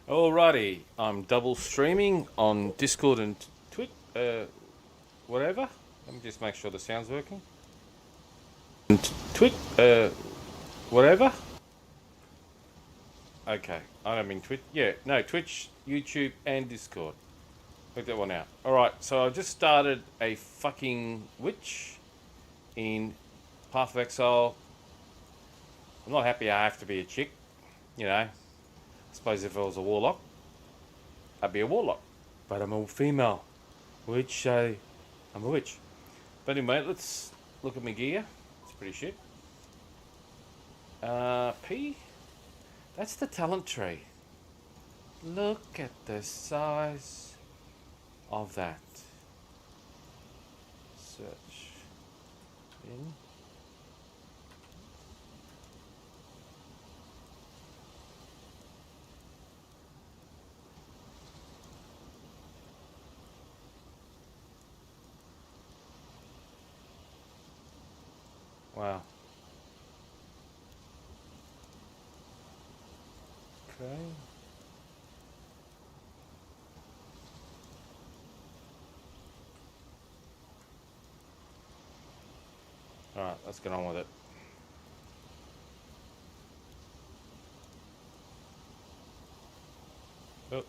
Alrighty, I'm double streaming on Discord and Twitch, whatever. Let me just make sure the sound's working. And Twitch, whatever. Okay, I don't mean Twitch. Yeah, no, Twitch, YouTube, and Discord. Work that one out. Alright, so I just started a fucking witch in Path of Exile. I'm not happy I have to be a chick, you know. I suppose if I was a warlock, I'd be a warlock. But I'm a female witch, so I'm a witch. But anyway, let's look at my gear. It's pretty shit. P? That's the talent tree. Look at the size of that. Search. In. Wow. Okay. Alright, let's get on with it. Oh.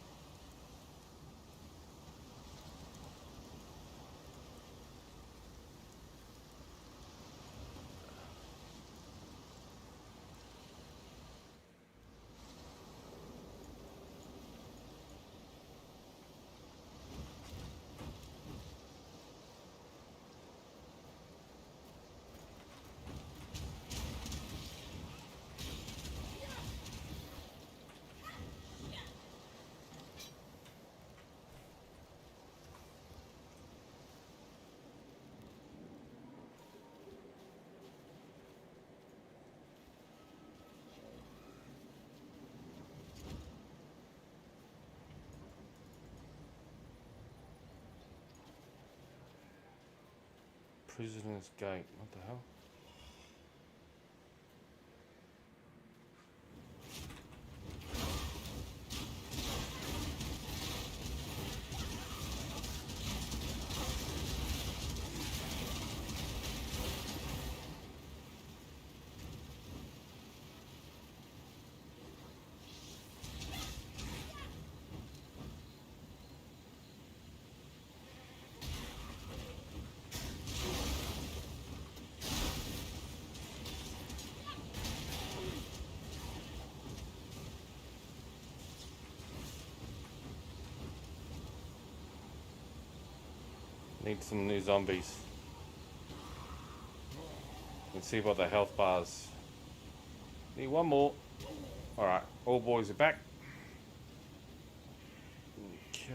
Prisoner's Gate. What the hell? Need some new zombies. Let's see what the health bars. Need one more. Alright, all boys are back. Okay.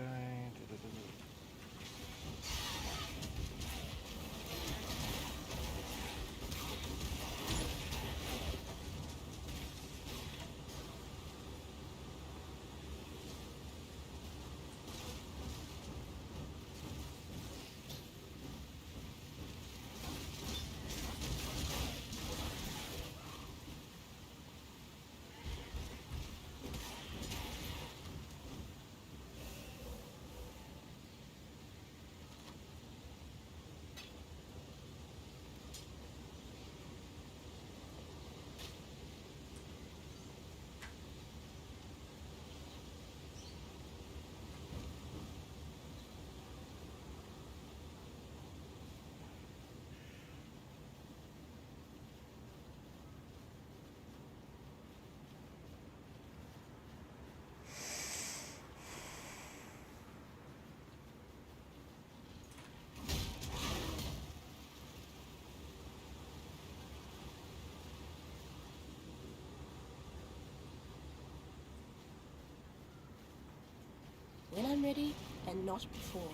When I'm ready, and not before.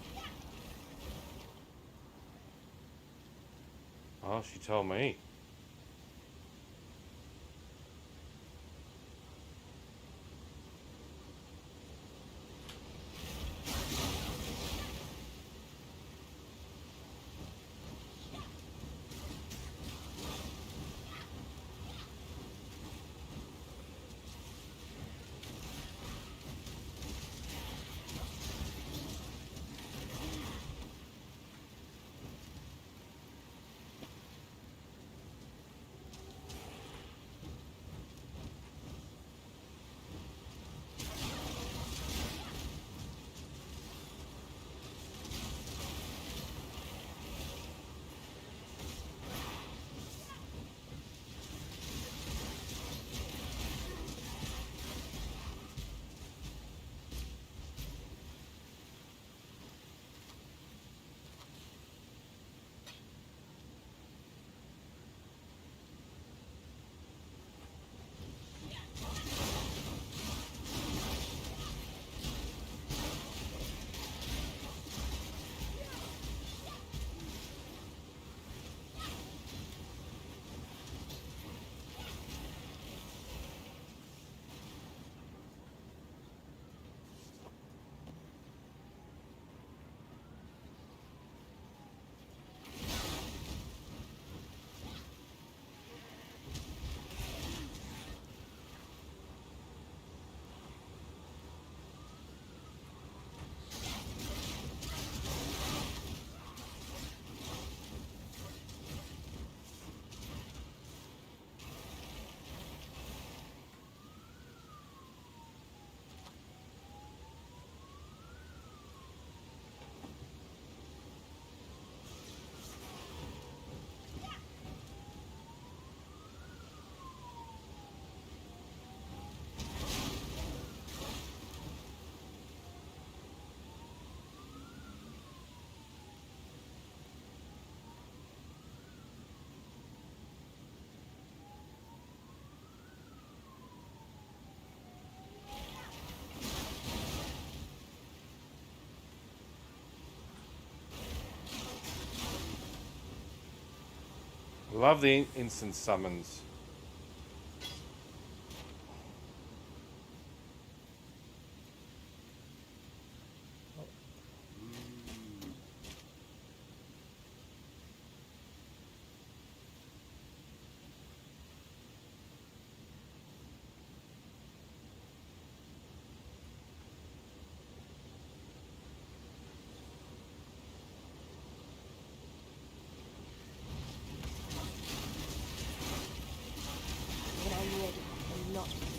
Oh, she told me. Love the instant summons. When I'm ready and not before.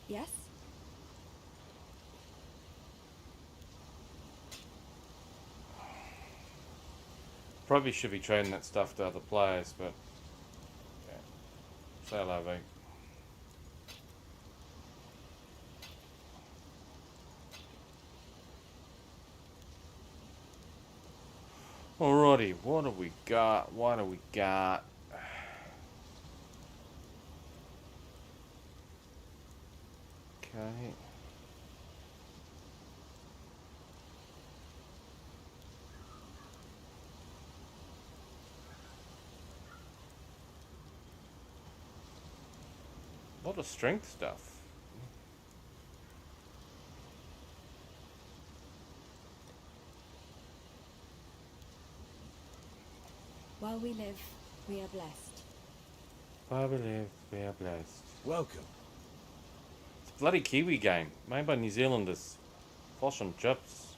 Yes? Probably should be trading that stuff to other players, but yeah. Say hello, V. Alrighty, what do we got? What do we got? Okay. A lot of strength stuff. While we live, we are blessed. I believe we are blessed. Welcome. It's a bloody Kiwi game, made by New Zealanders. Fish and chips.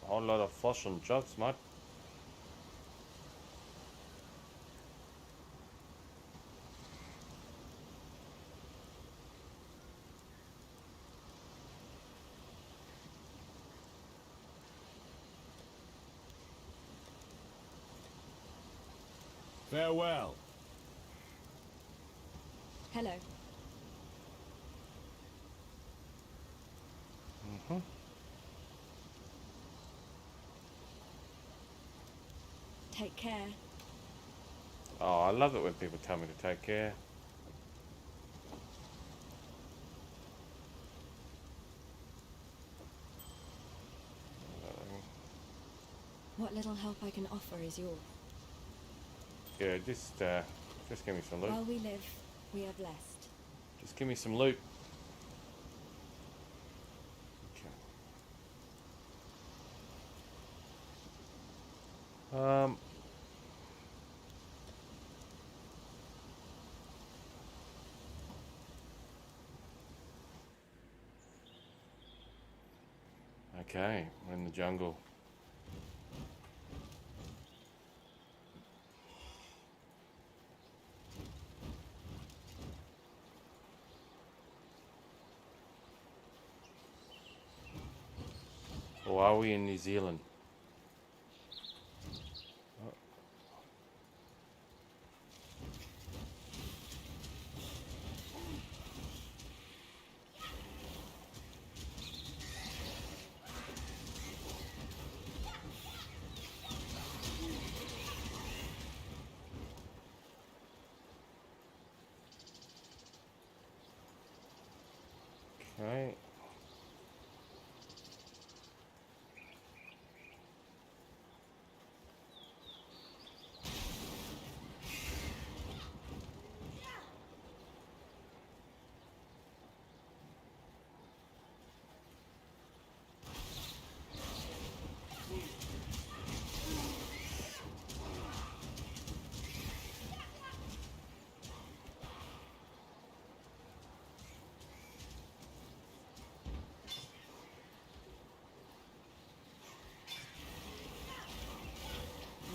A whole lot of fish and chips, mate. Farewell. Hello. Take care. Oh, I love it when people tell me to take care. What little help I can offer is yours. Yeah, just give me some loot. While we live, we are blessed. Just give me some loot. Okay. Okay, we're in the jungle. Or are we in New Zealand? Okay.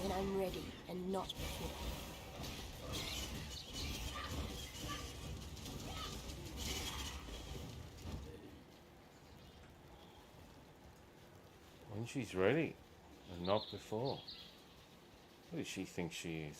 When I'm ready, and not before. When she's ready, and not before. Who does she think she is?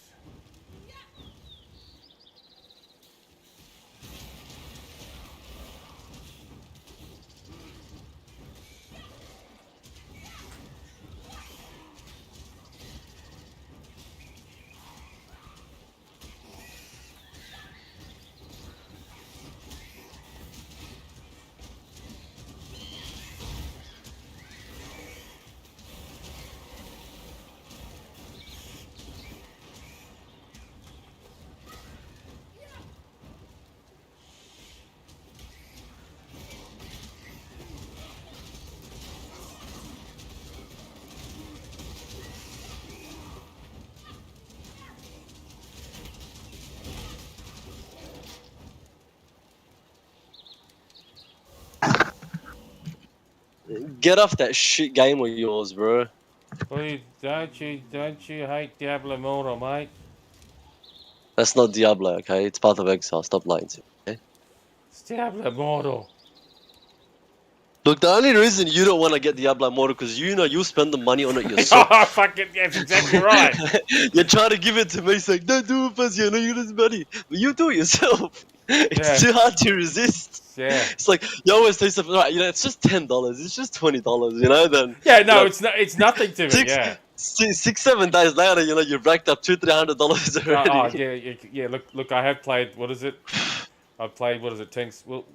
Get off that shit game of yours, bro. Please, don't you hate Diablo Immortal, mate? That's not Diablo, okay? It's Path of Exile. Stop lying to me, okay? It's Diablo Immortal. Look, the only reason you don't want to get Diablo Immortal because you know you'll spend the money on it yourself. Oh, fucking, that's exactly right. You're trying to give it to me, saying, don't do it first, you know you lose money. But you do it yourself. It's Yeah. too hard to resist. Yeah. It's like, you always say something, right, you know, it's just $10, it's just $20, you know, then... Yeah, no, you know, it's nothing to me, yeah. 6-7 days later, you know, you've racked up $200-300 already. Yeah, look, I have played, what is it? I've played, what is it,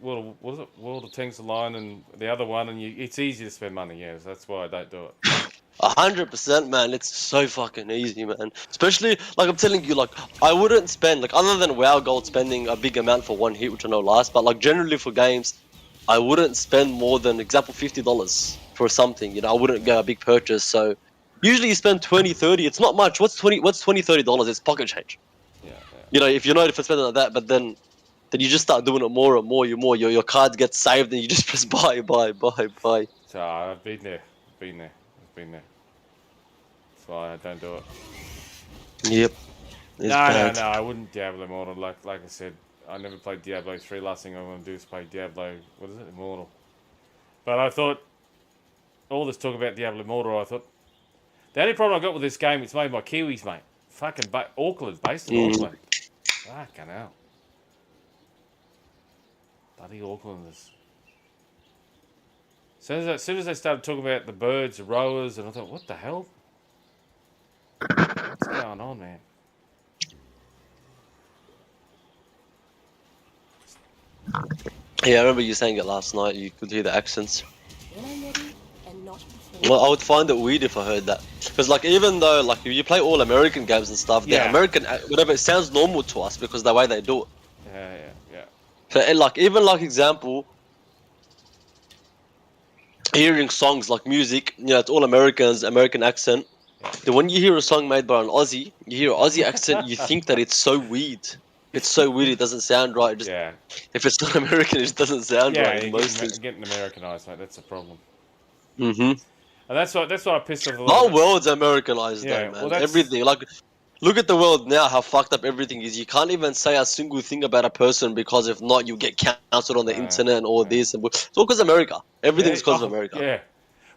World of Tanks Online and the other one, and it's easy to spend money, yes, that's why I don't do it. 100%, man. It's so fucking easy, man. Especially, like I'm telling you, like I wouldn't spend, like other than WoW Gold spending a big amount for one hit, which I know lasts, but like generally for games, I wouldn't spend more than, example, $50 for something. You know, I wouldn't go a big purchase. So usually you spend 20, 30. It's not much. What's 20, $30? It's pocket change. Yeah. You know, if you're not if spending like that, but then you just start doing it more and more. Your cards get saved, and you just press buy. So I've been there. That's why I don't do it. Yep. No, I wouldn't Diablo Immortal. Like I said, I never played Diablo 3. Last thing I want to do is play Diablo, what is it, Immortal. But I thought, all this talk about Diablo Immortal, I thought, the only problem I got with this game, it's made by Kiwis, mate. Fucking Auckland, based in Auckland. Fucking hell. Bloody Aucklanders. As soon as they started talking about the birds, the rowers, and I thought, what the hell? What's going on, man? Yeah, I remember you saying it last night. You could hear the accents. When I'm ready, and not before. Well, I would find it weird if I heard that, because like even though like if you play all American games and stuff, the Yeah. American whatever, it sounds normal to us because the way they do it. Yeah. So, and like even like example, hearing songs like music, you know, it's all Americans, American accent. Then when you hear a song made by an Aussie, you hear an Aussie accent, you think that it's so weird. It's so weird. It doesn't sound right. Just Yeah, if it's not American, it just doesn't sound yeah, right. you're Mostly. getting Americanized, mate. That's the problem. Mm-hmm. And that's what I pissed off a The lot whole of. world's Americanized though, Yeah, well, man. that's Everything. Like, look at the world now. How fucked up everything is. You can't even say a single thing about a person because if not, you get cancelled on the internet and all this. And it's all because America. yeah, Everything's because of oh, America. yeah.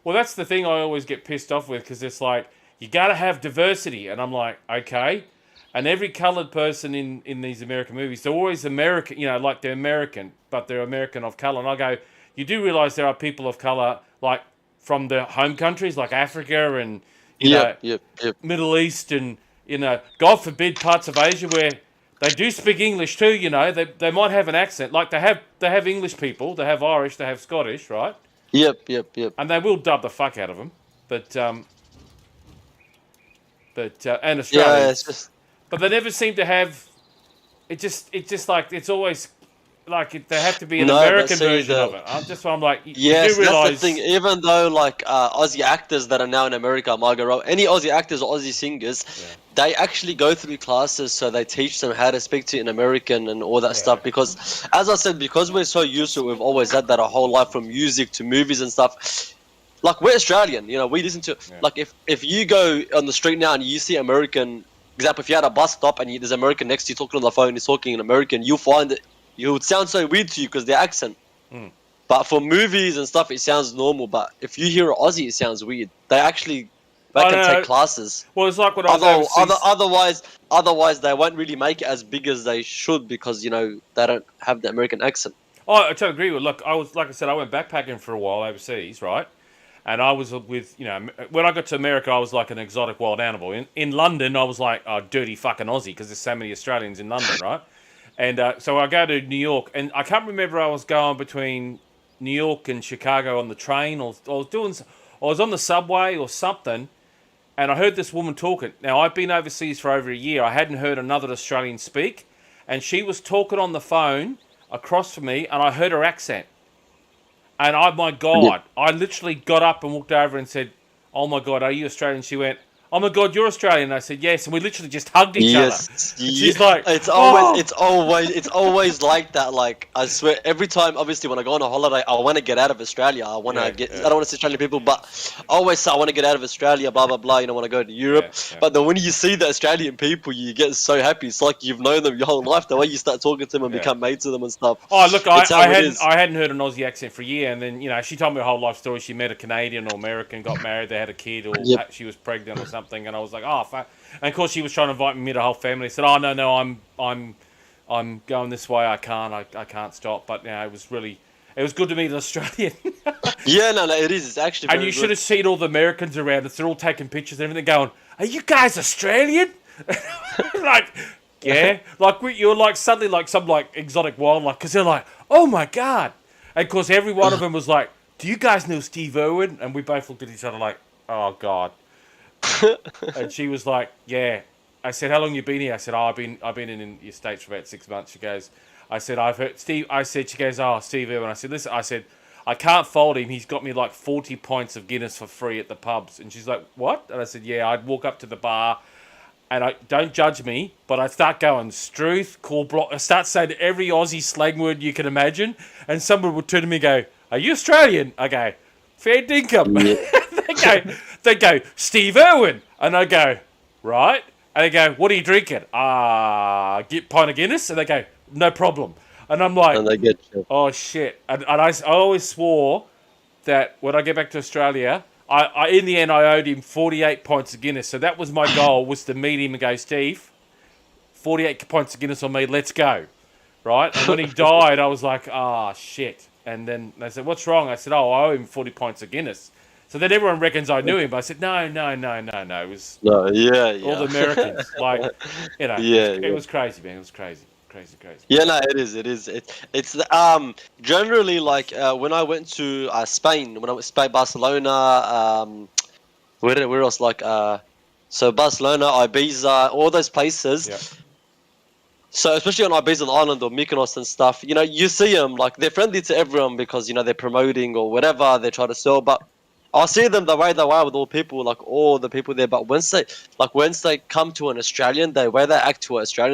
Well, that's the thing I always get pissed off with because it's like you got to have diversity, and I'm like, okay. And every coloured person in these American movies, they're always American, you know, like they're American, but they're American of colour. And I go, you do realise there are people of colour, like from the home countries, like Africa and, you know, Yep. Middle East and, you know, God forbid parts of Asia where they do speak English too, you know, they might have an accent. Like they have English people, they have Irish, they have Scottish, right? Yep. And they will dub the fuck out of them. But and Yeah, it's Australians. just But they never seem to have. It's just like it's always like there have to be an no, but American see version the of it. I'm like, you yes, do that's the realize, thing. Even though like Aussie actors that are now in America, Margot Robbie, any Aussie actors or Aussie singers, they actually go through classes so they teach them how to speak to an American and all that stuff. Because, as I said, because we're so used to it, we've always had that our whole life from music to movies and stuff. Like we're Australian, you know, we listen to like if you go on the street now and you see American, example, if you had a bus stop and there's an American next to you talking on the phone, he's talking in American, you'll find that it would sound so weird to you because their accent. But for movies and stuff, it sounds normal. But if you hear Aussie, it sounds weird. They actually they can take classes. well, it's like when I was overseas. Otherwise, they won't really make it as big as they should because you know they don't have the American accent. Oh, I totally agree with. Look, I was like I said, I went backpacking for a while overseas, right? And I was with, you know, when I got to America, I was like an exotic wild animal. In London, I was like a dirty fucking Aussie because there's so many Australians in London, right? And so I go to New York, and I can't remember I was going between New York and Chicago on the train, or I was on the subway or something, and I heard this woman talking. Now I've been overseas for over a year. I hadn't heard another Australian speak, and she was talking on the phone across from me, and I heard her accent. And my God, I literally got up and walked over and said, "Oh my God, are you Australian?" She went, "Oh my God, you're Australian." And I said, "Yes." And we literally just hugged each other. And she's like, it's always like that. Like I swear, every time, obviously, when I go on a holiday, I want to get out of Australia. I want to get. I don't want to see Australian people, but I always say I want to get out of Australia. Blah blah blah. You know, when I go to Europe. But then when you see the Australian people, you get so happy. It's like you've known them your whole life. The way you start talking to them and become mates with them and stuff. Oh, look, I I hadn't heard an Aussie accent for a year, and then, you know, she told me her whole life story. She met a Canadian or American, got married, they had a kid, or she was pregnant or something, and I was like, oh, fuck. And of course, she was trying to invite me to the whole family. I said, oh, no, I'm going this way. I can't stop. But, you know, it was good to meet an Australian. Yeah, no, it is. It's actually very and you good. should have seen all the Americans around us. They're all taking pictures and everything, going, "Are you guys Australian?" Like, yeah, like you're like suddenly like some like exotic wildlife because they're like, "Oh my God!" And of course, every one of them was like, "Do you guys know Steve Irwin?" And we both looked at each other like, "Oh God." And she was like, "Yeah." I said, "How long you been here?" I said, "Oh, I've been in your States for about 6 months." She goes, "I said, I've heard Steve." I said, she goes, "Oh, Steve Irwin." I said, "Listen," I said, "I can't fault him. He's got me like 40 pints of Guinness for free at the pubs." And she's like, "What?" And I said, "Yeah, I'd walk up to the bar and I don't judge me, but I start going Struth, call block. I start saying every Aussie slang word you can imagine, and someone would turn to me and go, "Are you Australian?" I go, "Fair dinkum." they go, "Steve Irwin," and I go, "Right," and they go, "What are you drinking?" Get pint of Guinness," and they go, "No problem." And I'm like, And they get you. "Oh shit!" And I always swore that when I get back to Australia, I in the end I owed him 48 pints of Guinness. So that was my goal, was to meet him and go, "Steve, 48 pints of Guinness on me, let's go." Right? And when he died, I was like, "Ah, shit." And then they said, "What's wrong?" I said, "Oh, I owe him 40 pints of Guinness." So then everyone reckons I knew him, but I said, no. It was No, yeah. all the Americans. Like, you know, it was crazy, man. It was crazy. Crazy. Yeah, no, it is. It's generally like when I went to Spain, when I went to Spain, Barcelona, where else, like so Barcelona, Ibiza, all those places. Yeah. So especially on Ibiza Island or Mykonos and stuff, you know, you see them like they're friendly to everyone because you know they're promoting or whatever they try to sell. But I see them the way they are with all people, like all the people there. But once they come to an Australian, the way they act to an Australian.